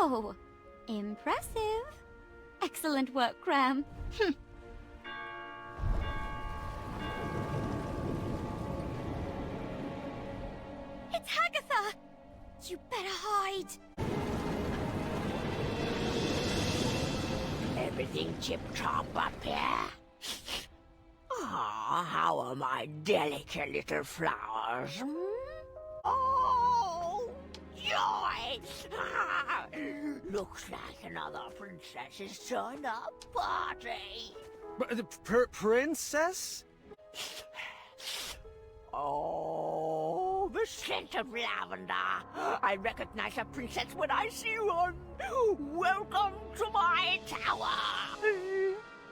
Oh, impressive. Excellent work, Graham. It's Hagatha! You better hide. Everything tip-top up here? Ah, how are my delicate little flowers? Oh, joy! Ah, looks like another princess's turn-up party. Princess? Oh, the scent of lavender. I recognize a princess when I see one. Welcome to my tower.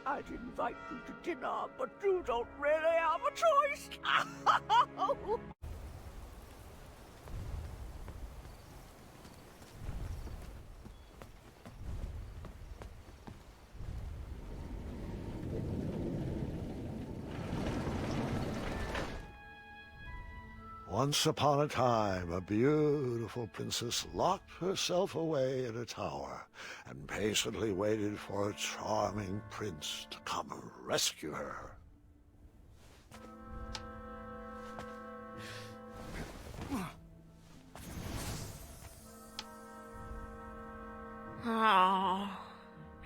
I'd invite you to dinner, but you don't really have a choice. Once upon a time, a beautiful princess locked herself away in a tower and patiently waited for a charming prince to come rescue her. Oh,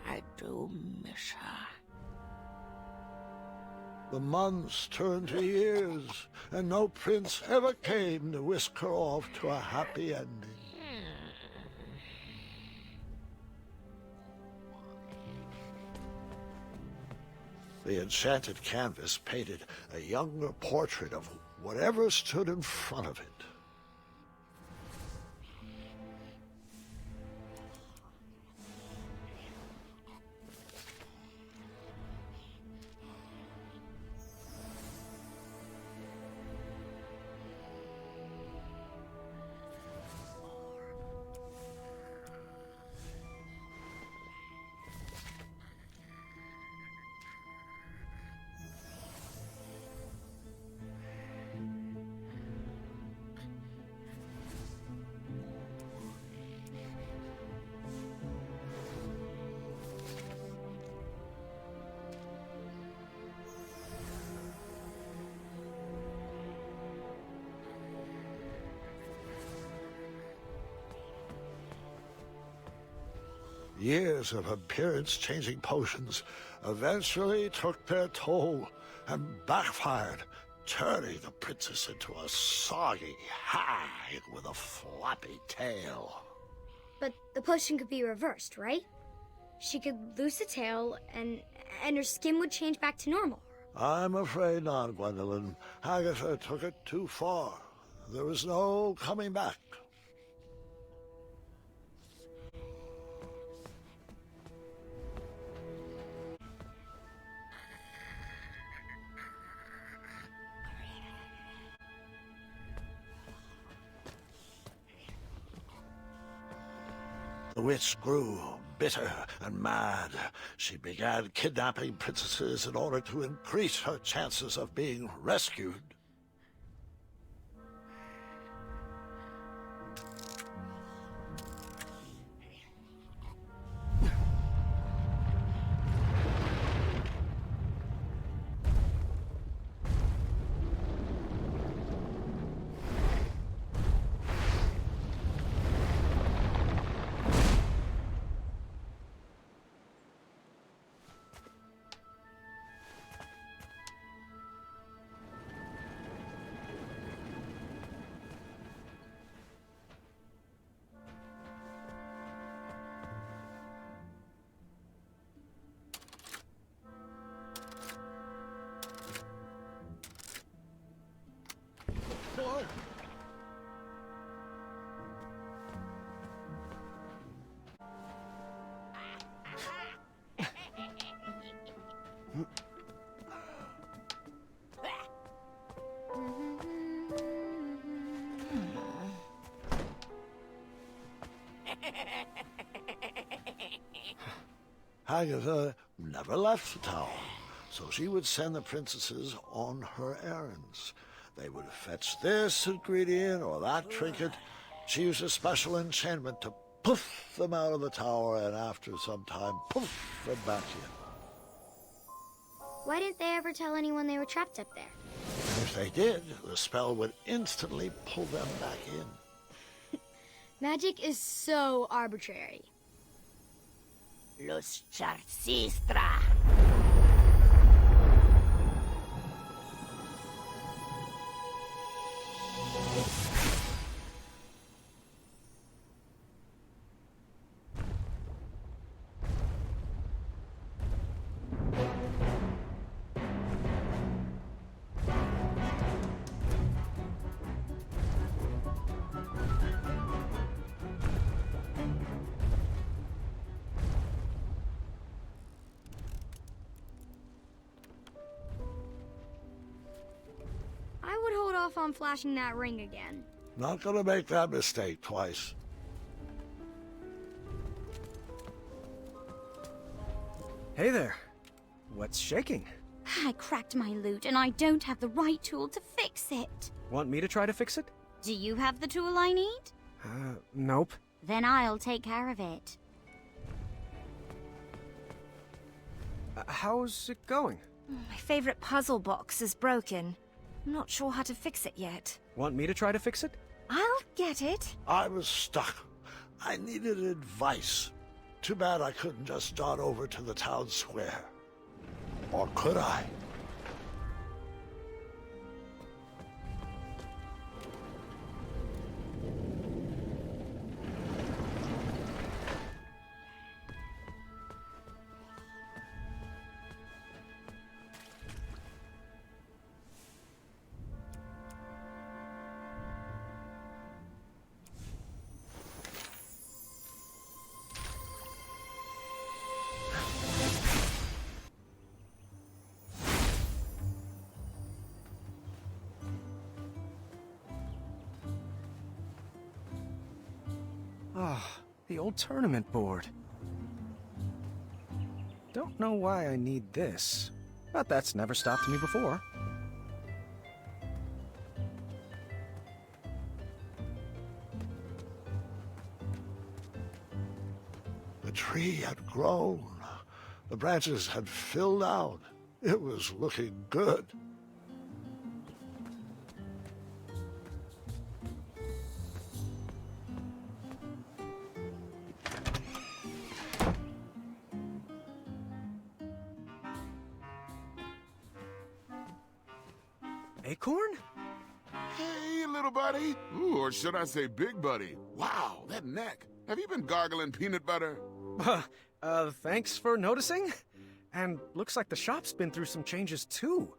I do miss her. The months turned to years, and no prince ever came to whisk her off to a happy ending. The enchanted canvas painted a younger portrait of whatever stood in front of it. Years of appearance-changing potions eventually took their toll and backfired, turning the princess into a soggy hag with a floppy tail. But the potion could be reversed, right? She could lose the tail, and her skin would change back to normal. I'm afraid not, Gwendolyn. Hagatha took it too far. There was no coming back. The witch grew bitter and mad. She began kidnapping princesses in order to increase her chances of being rescued. Hagatha never left the tower, so she would send the princesses on her errands. They would fetch this ingredient or that trinket. She used a special enchantment to poof them out of the tower, and after some time, poof them back in. Why didn't they ever tell anyone they were trapped up there? And if they did, the spell would instantly pull them back in. Magic is so arbitrary. Los Charcistra. I would hold off on flashing that ring again. Not gonna make that mistake twice. Hey there. What's shaking? I cracked my lute and I don't have the right tool to fix it. Want me to try to fix it? Do you have the tool I need? Nope. Then I'll take care of it. How's it going? My favorite puzzle box is broken. I'm not sure how to fix it yet. Want me to try to fix it? I'll get it. I was stuck. I needed advice. Too bad I couldn't just dart over to the town square. Or could I? Ah, the old tournament board. Don't know why I need this, but that's never stopped me before. The tree had grown. The branches had filled out. It was looking good. Acorn? Hey, little buddy. Ooh, or should I say big buddy? Wow, that neck. Have you been gargling peanut butter? Thanks for noticing. And looks like the shop's been through some changes too.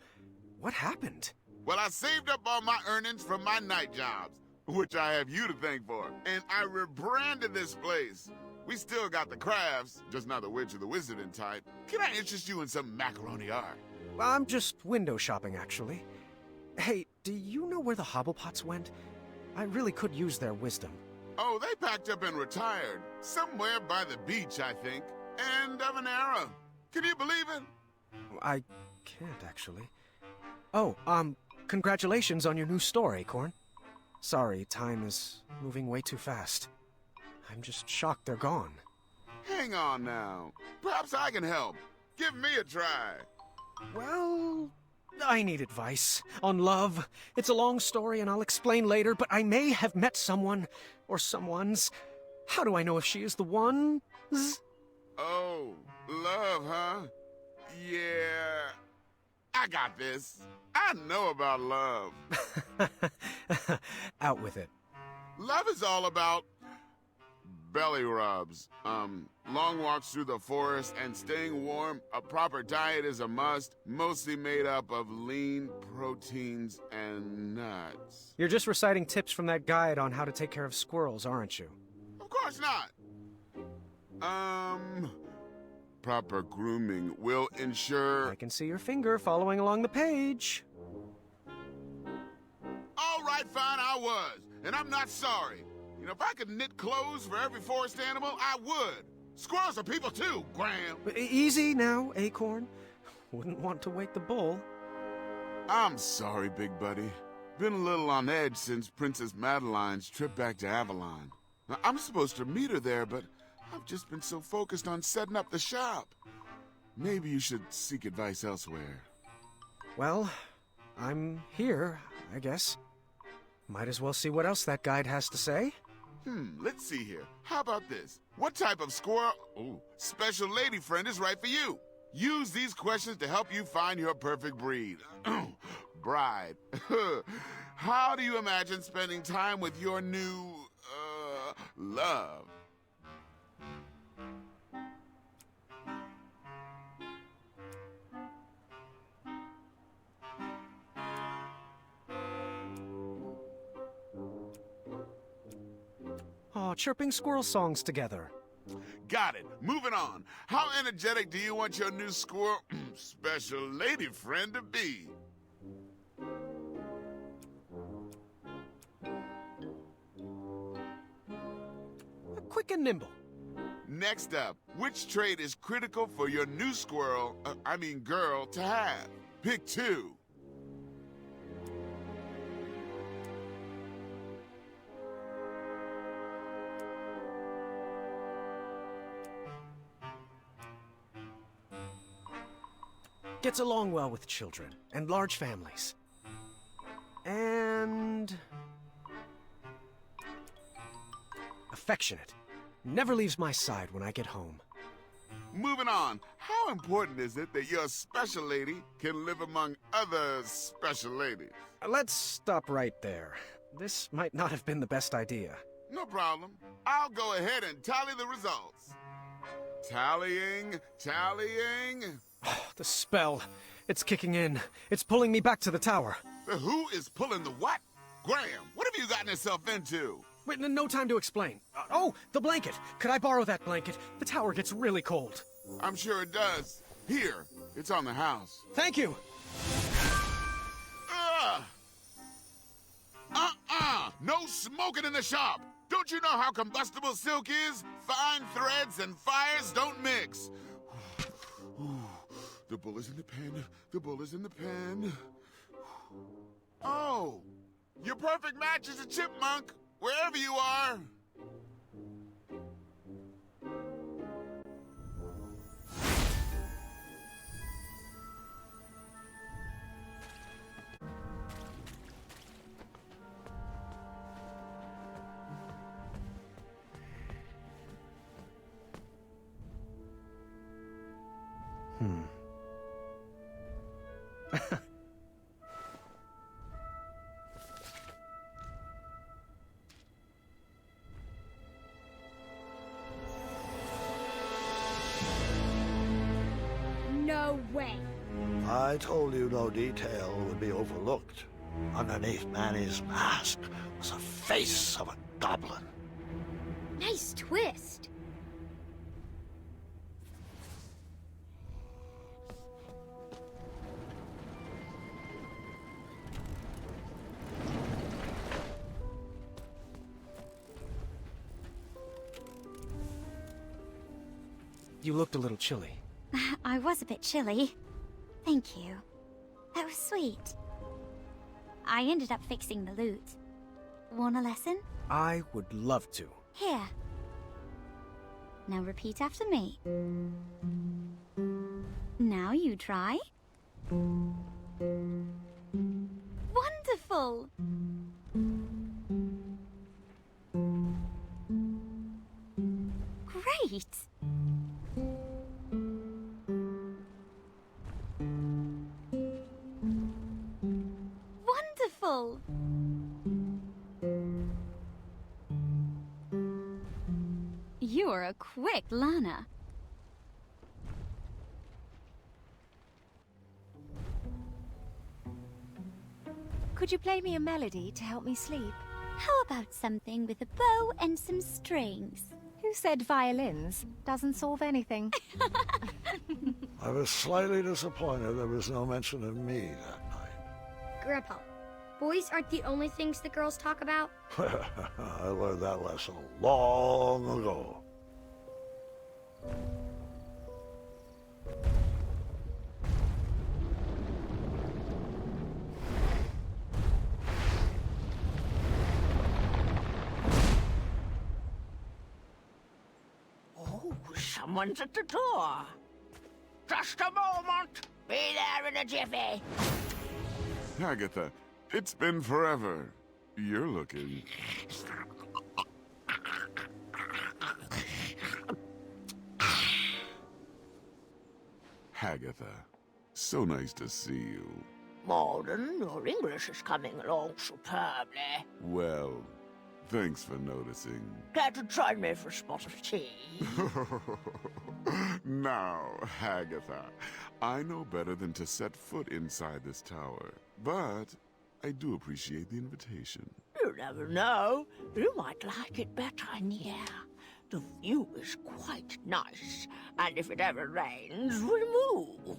What happened? Well, I saved up all my earnings from my night jobs, which I have you to thank for. And I rebranded this place. We still got the crafts, just not the witch or the wizarding type. Can I interest you in some macaroni art? I'm just window shopping, actually. Hey, do you know where the Hobblepots went? I really could use their wisdom. Oh, they packed up and retired. Somewhere by the beach, I think. End of an era. Can you believe it? I can't, actually. Oh, congratulations on your new store, Acorn. Sorry, time is moving way too fast. I'm just shocked they're gone. Hang on now. Perhaps I can help. Give me a try. Well, I need advice on love. It's a long story and I'll explain later, but I may have met someone or someone's. How do I know if she is the one? Oh, love, huh? Yeah. I got this. I know about love. Out with it. Love is all about belly rubs, long walks through the forest and staying warm. A proper diet is a must, mostly made up of lean proteins and nuts. You're just reciting tips from that guide on how to take care of squirrels, aren't you? Of course not. Proper grooming will ensure... I can see your finger following along the page. All right, fine, I was. And I'm not sorry. You know, if I could knit clothes for every forest animal, I would. Squirrels are people too, Graham. Easy now, Acorn. Wouldn't want to wake the bull. I'm sorry, big buddy. Been a little on edge since Princess Madeline's trip back to Avalon. Now, I'm supposed to meet her there, but I've just been so focused on setting up the shop. Maybe you should seek advice elsewhere. Well, I'm here, I guess. Might as well see what else that guide has to say. Let's see here. How about this? What type of squirrel... Ooh, special lady friend is right for you? Use these questions to help you find your perfect breed. Bride. How do you imagine spending time with your new, love? Aw, chirping squirrel songs together. Got it. Moving on. How energetic do you want your new squirrel special lady friend to be? Quick and nimble. Next up, which trait is critical for your new squirrel, girl, to have? Pick two. Gets along well with children and large families. And... affectionate. Never leaves my side when I get home. Moving on, how important is it that your special lady can live among other special ladies? Let's stop right there. This might not have been the best idea. No problem. I'll go ahead and tally the results. Tallying. The spell. It's kicking in. It's pulling me back to the tower. The who is pulling the what? Graham, what have you gotten yourself into? Wait, no time to explain. Oh, the blanket. Could I borrow that blanket? The tower gets really cold. I'm sure it does. Here, it's on the house. Thank you. No smoking in the shop. Don't you know how combustible silk is? Fine threads and fires don't mix. The bull is in the pen. The bull is in the pen. Oh, your perfect match is a chipmunk, wherever you are. No way. I told you no detail would be overlooked. Underneath Manny's mask was the face of a goblin. Nice twist. You looked a little chilly. I was a bit chilly. Thank you. That was sweet. I ended up fixing the loot. Want a lesson? I would love to. Here. Now repeat after me. Now you try. Wonderful! Great! Wonderful! You're a quick learner. Could you play me a melody to help me sleep? How about something with a bow and some strings? Who said violins? Doesn't solve anything. I was slightly disappointed there was no mention of me that night. Grandpa, boys aren't the only things the girls talk about. I learned that lesson long ago. Someone's at the door. Just a moment. Be there in a jiffy. Hagatha, it's been forever. You're looking... Hagatha, so nice to see you. Morden, your English is coming along superbly. Well, thanks for noticing. Care to join me for a spot of tea? Now, Hagatha, I know better than to set foot inside this tower, but I do appreciate the invitation. You never know. You might like it better in here. The view is quite nice, and if it ever rains, we move.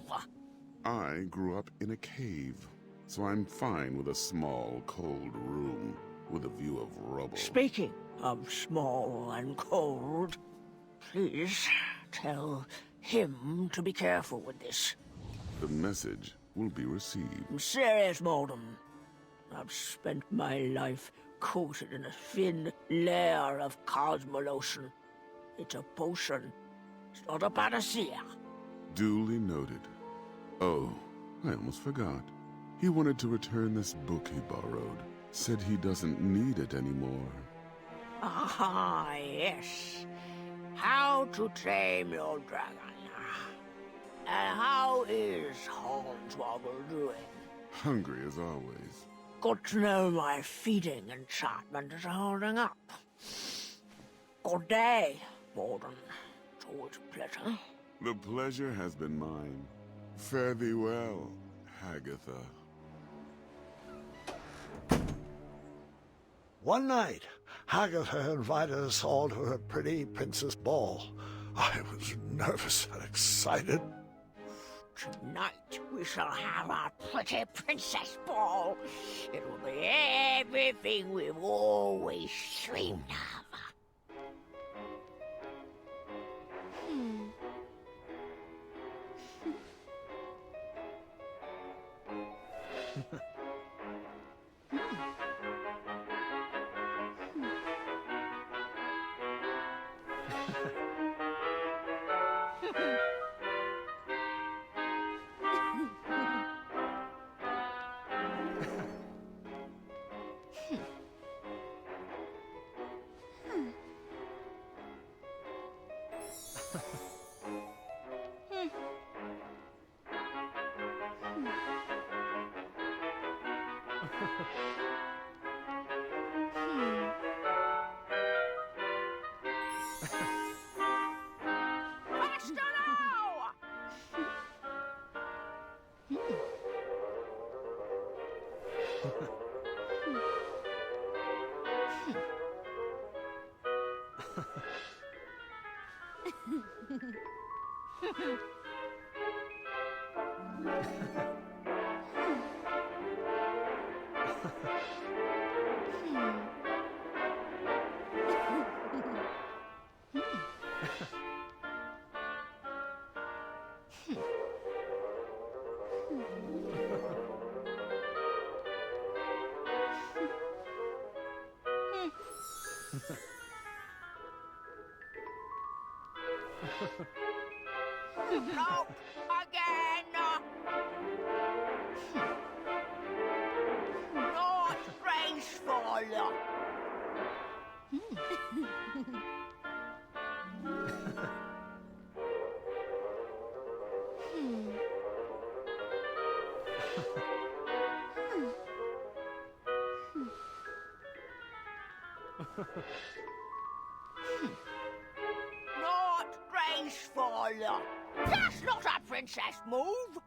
I grew up in a cave, so I'm fine with a small, cold room with a view of rubble. Speaking of small and cold, please tell him to be careful with this. The message will be received. I'm serious, Morden. I've spent my life coated in a thin layer of cosmolotion. It's a potion. It's not a panacea. Duly noted. Oh, I almost forgot. He wanted to return this book he borrowed. Said he doesn't need it anymore. Ah, yes. How to Tame Your Dragon. And how is Hornswoggle doing? Hungry as always. Good to know my feeding enchantment is holding up. Good day, Morden. It's always a pleasure. The pleasure has been mine. Fare thee well, Hagatha. One night, Hagatha invited us all to her pretty princess ball. I was nervous and excited. Tonight we shall have our pretty princess ball. It will be everything we've always dreamed of. No, again! Not graceful! Not graceful! That's not a princess move!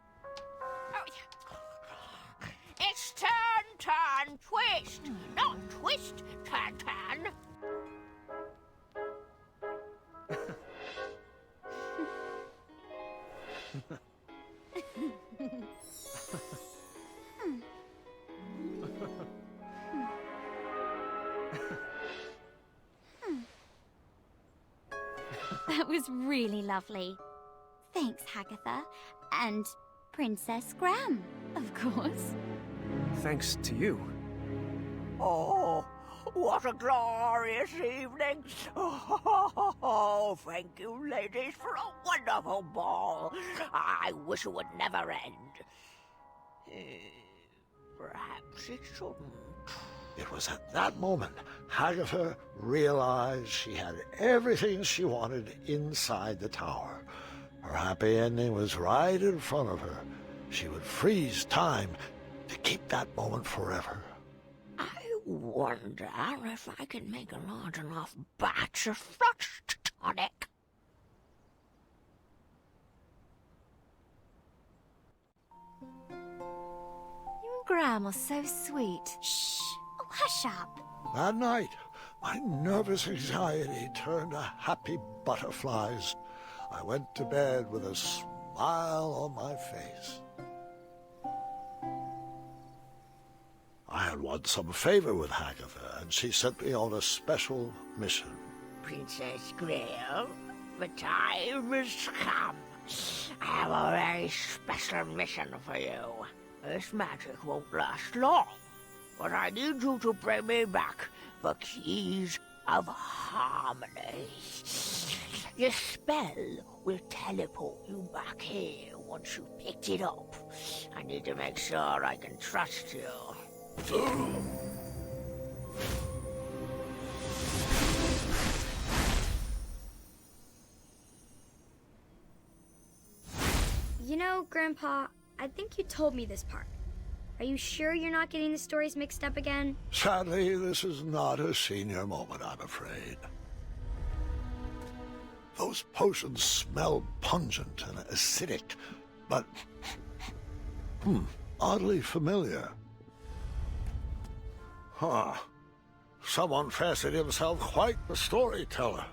It's turn, turn, twist! Not twist, turn, turn! That was really lovely. Thanks, Hagatha. And Princess Graham, of course. Thanks to you. Oh, what a glorious evening! Oh, Oh, thank you, ladies, for a wonderful ball. I wish it would never end. Perhaps it shouldn't. It was at that moment Hagatha realized she had everything she wanted inside the tower. Her happy ending was right in front of her. She would freeze time to keep that moment forever. I wonder if I can make a large enough batch of frost tonic. You and Graham are so sweet. Shh! Oh, hush up. That night, my nervous anxiety turned to happy butterflies. I went to bed with a smile on my face. I had won some favor with Hagatha, and she sent me on a special mission. Princess Graham, the time has come. I have a very special mission for you. This magic won't last long, but I need you to bring me back the keys of harmony. Your spell will teleport you back here once you picked it up. I need to make sure I can trust you. You know, Grandpa, I think you told me this part. Are you sure you're not getting the stories mixed up again? Sadly, this is not a senior moment, I'm afraid. Those potions smell pungent and acidic, but oddly familiar. Huh. Someone fancied himself quite the storyteller.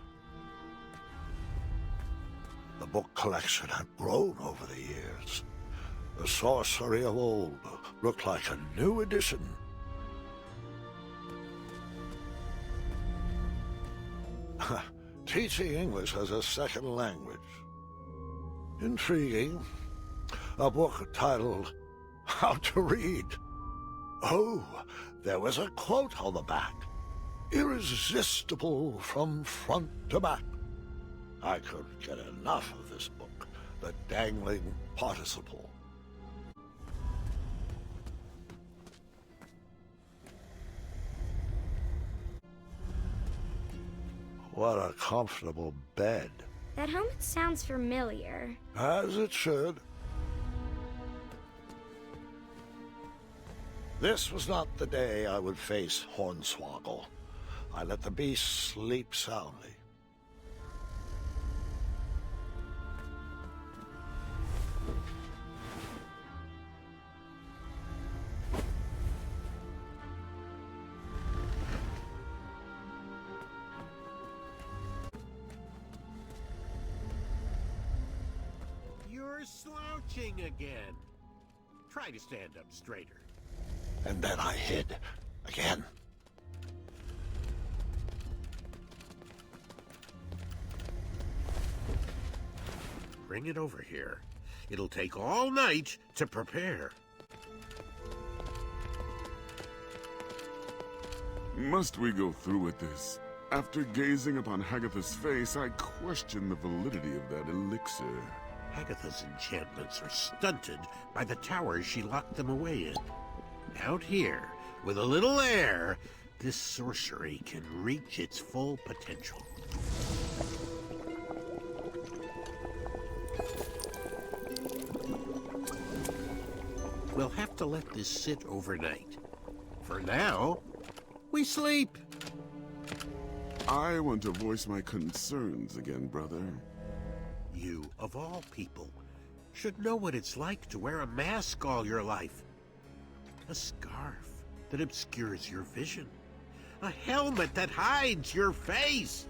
The book collection had grown over the years. The sorcery of old looked like a new edition. Teaching English as a second language. Intriguing. A book titled How to Read. Oh, there was a quote on the back. Irresistible from front to back. I couldn't get enough of this book, the dangling participle. What a comfortable bed. That helmet sounds familiar. As it should. This was not the day I would face Hornswoggle. I let the beast sleep soundly. You're slouching again. Try to stand up straighter. And then I hid again. Bring it over here. It'll take all night to prepare. Must we go through with this? After gazing upon Hagatha's face, I question the validity of that elixir. Hagatha's enchantments are stunted by the towers she locked them away in. Out here, with a little air, this sorcery can reach its full potential. We'll have to let this sit overnight. For now, we sleep. I want to voice my concerns again, brother. You, of all people, should know what it's like to wear a mask all your life. A scarf that obscures your vision. A helmet that hides your face.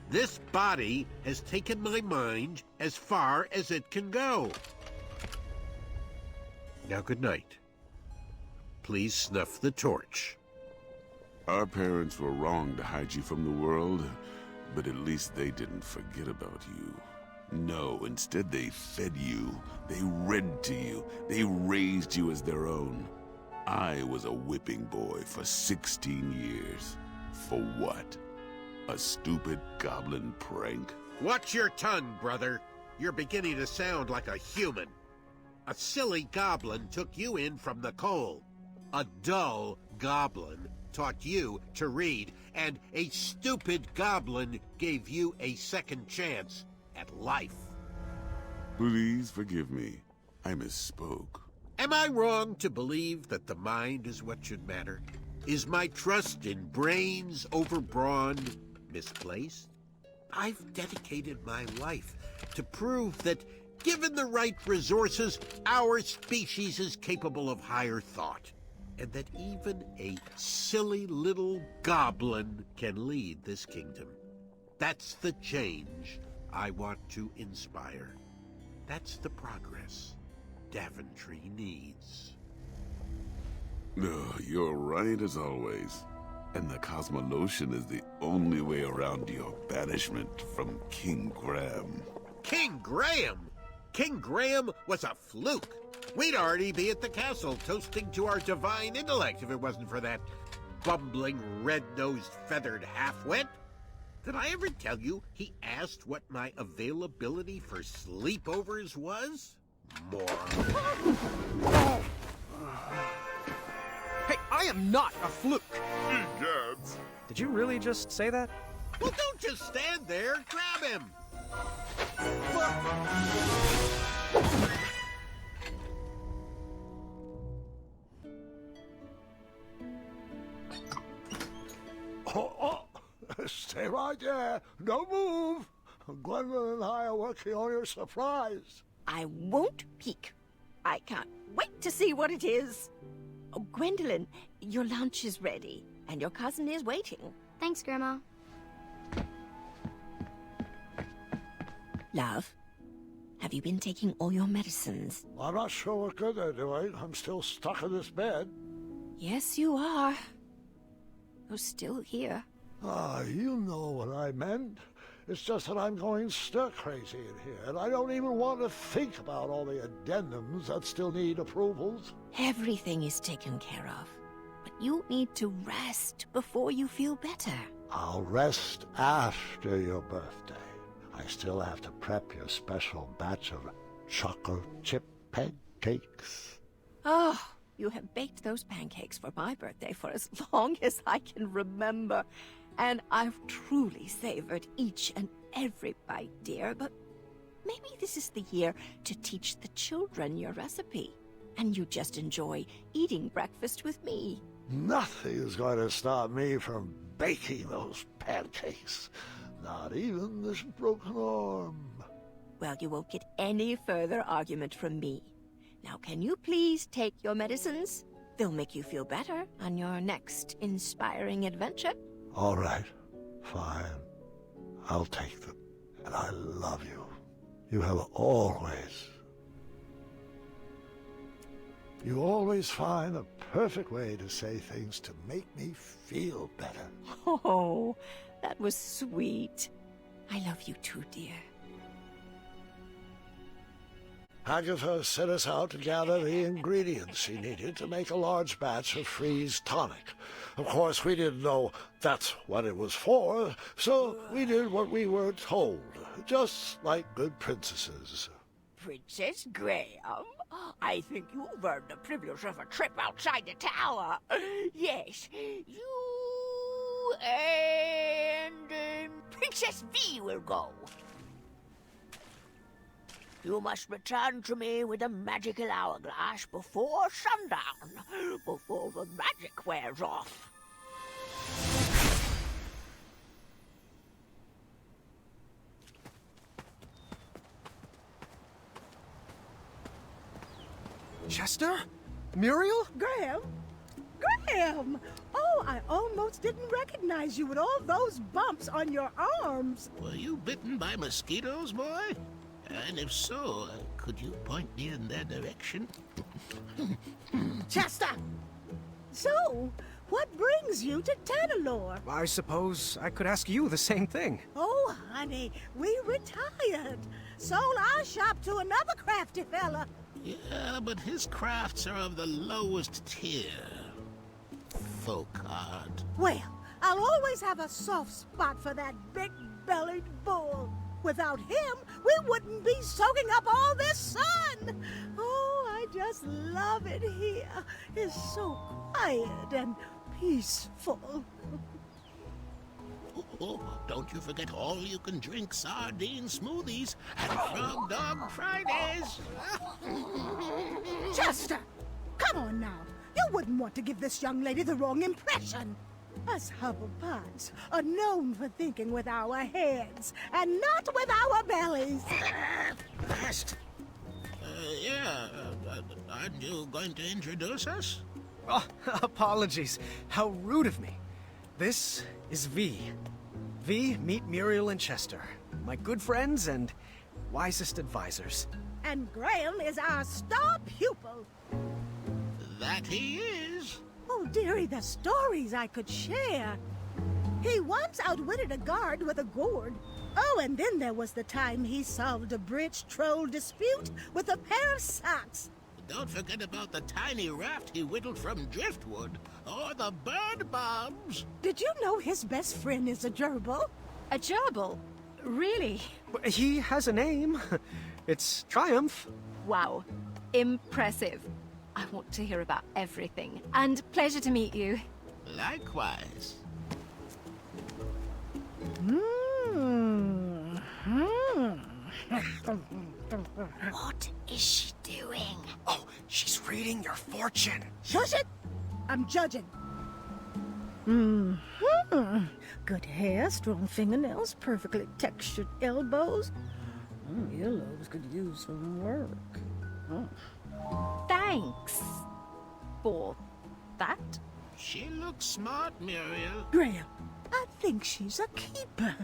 This body has taken my mind as far as it can go. Now, good night. Please snuff the torch. Our parents were wrong to hide you from the world, but at least they didn't forget about you. No, instead they fed you, they read to you, they raised you as their own. I was a whipping boy for 16 years. For what? A stupid goblin prank? Watch your tongue, brother. You're beginning to sound like a human. A silly goblin took you in from the cold. A dull goblin taught you to read, and a stupid goblin gave you a second chance at life. Please forgive me. I misspoke. Am I wrong to believe that the mind is what should matter? Is my trust in brains over brawn misplaced? I've dedicated my life to prove that, given the right resources, our species is capable of higher thought, and that even a silly little goblin can lead this kingdom. That's the change I want to inspire. That's the progress Daventry needs. You're right as always. And the Cosmolotion is the only way around your banishment from King Graham. King Graham? King Graham was a fluke. We'd already be at the castle toasting to our divine intellect if it wasn't for that bumbling, red-nosed, feathered half-wit. Did I ever tell you he asked what my availability for sleepovers was? Moron. Hey, I am not a fluke! Egads! Did you really just say that? Well, don't just stand there. Grab him. Stay right there. Don't move. Gwendolyn and I are working on your surprise. I won't peek. I can't wait to see what it is. Oh, Gwendolyn, your lunch is ready, and your cousin is waiting. Thanks, Grandma. Love, have you been taking all your medicines? I'm not sure what good they're doing. I'm still stuck in this bed. Yes, you are. You're still here. You know what I meant. It's just that I'm going stir-crazy in here, and I don't even want to think about all the addendums that still need approvals. Everything is taken care of, but you need to rest before you feel better. I'll rest after your birthday. I still have to prep your special batch of chocolate chip pancakes. Oh, you have baked those pancakes for my birthday for as long as I can remember. And I've truly savored each and every bite, dear, but maybe this is the year to teach the children your recipe. And you just enjoy eating breakfast with me. Nothing is going to stop me from baking those pancakes. Not even this broken arm. Well, you won't get any further argument from me. Now, can you please take your medicines? They'll make you feel better on your next inspiring adventure. All right, fine. I'll take them. And I love you. You have always... You always find a perfect way to say things to make me feel better. Oh, that was sweet. I love you too, dear. Hagatha sent us out to gather the ingredients she needed to make a large batch of freeze tonic. Of course, we didn't know that's what it was for, so we did what we were told, just like good princesses. Princess Graham, I think you've earned the privilege of a trip outside the tower. Yes, you and Princess Vee will go. You must return to me with a magical hourglass before sundown, before the magic wears off. Chester? Muriel? Graham? Graham! Oh, I almost didn't recognize you with all those bumps on your arms. Were you bitten by mosquitoes, boy? And if so, could you point me in their direction? Chester! So, what brings you to Tanalorr? I suppose I could ask you the same thing. Oh, honey, we retired. Sold our shop to another crafty fella. Yeah, but his crafts are of the lowest tier. Folk art. Well, I'll always have a soft spot for that big-bellied bull. Without him, we wouldn't be soaking up all this sun. Oh, I just love it here. It's so quiet and peaceful. Oh, don't you forget all you can drink sardine smoothies and frog dog Fridays. Chester, come on now. You wouldn't want to give this young lady the wrong impression. Us Hubblepods are known for thinking with our heads and not with our bellies. Fast. Aren't you going to introduce us? Oh, apologies. How rude of me. This is Vee. Vee, meet Muriel and Chester, my good friends and wisest advisors. And Graham is our star pupil. That he is. Oh, dearie, the stories I could share. He once outwitted a guard with a gourd. Oh, and then there was the time he solved a bridge troll dispute with a pair of socks. Don't forget about the tiny raft he whittled from driftwood, or the bird bombs. Did you know his best friend is a gerbil? A gerbil? Really? He has a name. It's Triumph. Wow. Impressive. I want to hear about everything. And pleasure to meet you. Likewise. What is she doing? Oh, she's reading your fortune. Shush it! I'm judging. Good hair, strong fingernails, perfectly textured elbows. Earlobes could use some work. Thanks for that. She looks smart, Muriel. Graham, I think she's a keeper.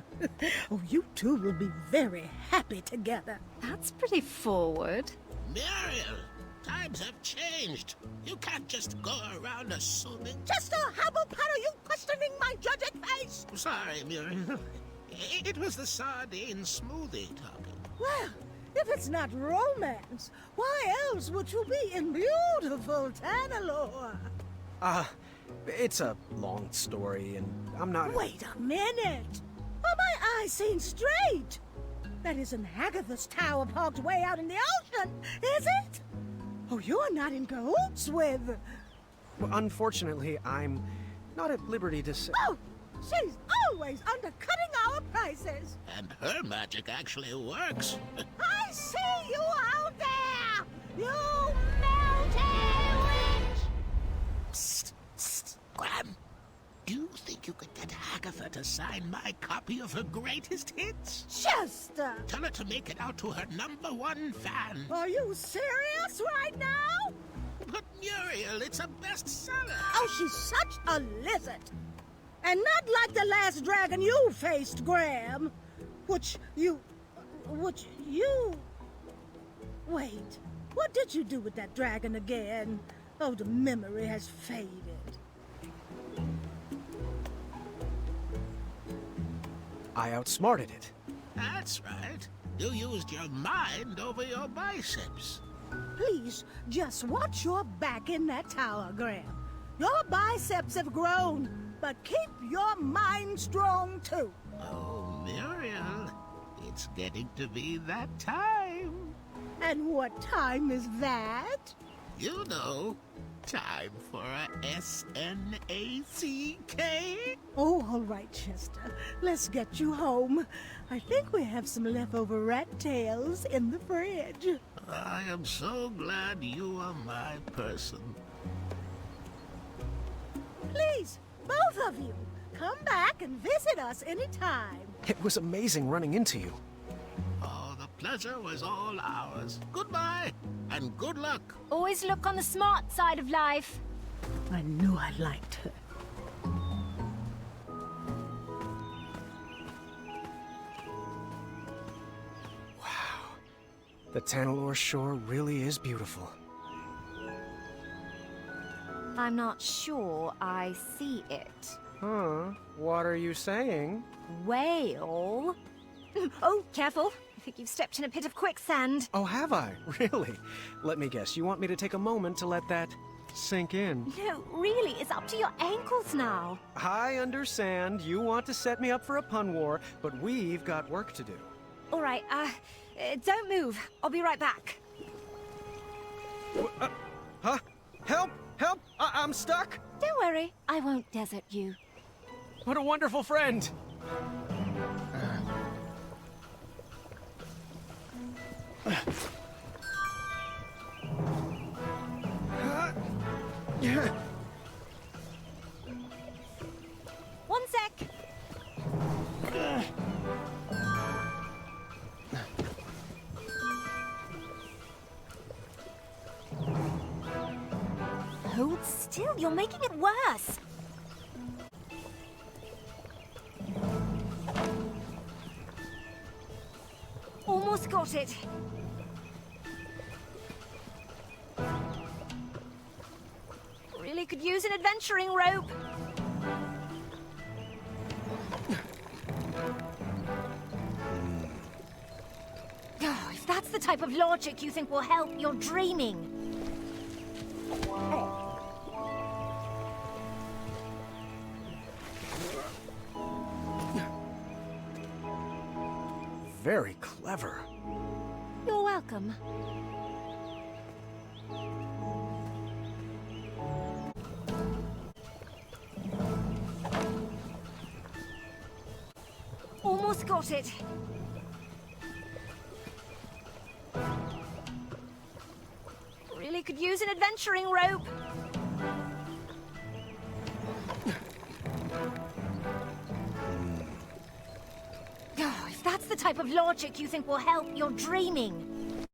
Oh, you two will be very happy together. That's pretty forward. Muriel, times have changed. You can't just go around assuming. Chester, how about are you questioning my judging face? Sorry, Muriel. It was the sardine smoothie talking. Well, if it's not romance, why else would you be in beautiful Tanalore? It's a long story, and I'm not... Wait a minute! Are my eyes seen straight? That isn't Hagatha's tower parked way out in the ocean, is it? Oh, you're not in cahoots with... Well, unfortunately, I'm not at liberty to say... Oh, she's always undercutting our prices. And her magic actually works. I see you out there! You melting witch! Psst, psst, Graham. Do you think you could get Hagatha to sign my copy of her greatest hits? Chester! Tell her to make it out to her #1 fan. Are you serious right now? But Muriel, it's a bestseller. Oh, she's such a lizard. And not like the last dragon you faced, Graham. Which you... Wait, what did you do with that dragon again? Oh, the memory has faded. I outsmarted it. That's right. You used your mind over your biceps. Please, just watch your back in that tower, Graham. Your biceps have grown, but keep your mind strong, too. Oh, Muriel, it's getting to be that time. And what time is that? You know, time for a SNACK. Oh, all right, Chester. Let's get you home. I think we have some leftover rat tails in the fridge. I am so glad you are my person. Please, both of you, come back and visit us anytime. It was amazing running into you. Oh, the pleasure was all ours. Goodbye, and good luck. Always look on the smart side of life. I knew I liked her. Wow. The Tanalore shore really is beautiful. I'm not sure I see it. Huh? What are you saying? Whale? Oh, careful. I think you've stepped in a pit of quicksand. Oh, have I? Really? Let me guess. You want me to take a moment to let that sink in. No, really, it's up to your ankles now. I understand you want to set me up for a pun war, but we've got work to do. All right, don't move. I'll be right back. Huh? Help! Help! I'm stuck! Don't worry, I won't desert you. What a wonderful friend! One sec. Hold still, you're making it worse. Almost got it. Really could use an adventuring rope. Oh, if that's the type of logic you think will help, you're dreaming. Very clever. You're welcome. Almost got it. Really could use an adventuring rope. Oh, if that's the type of logic you think will help, you're dreaming.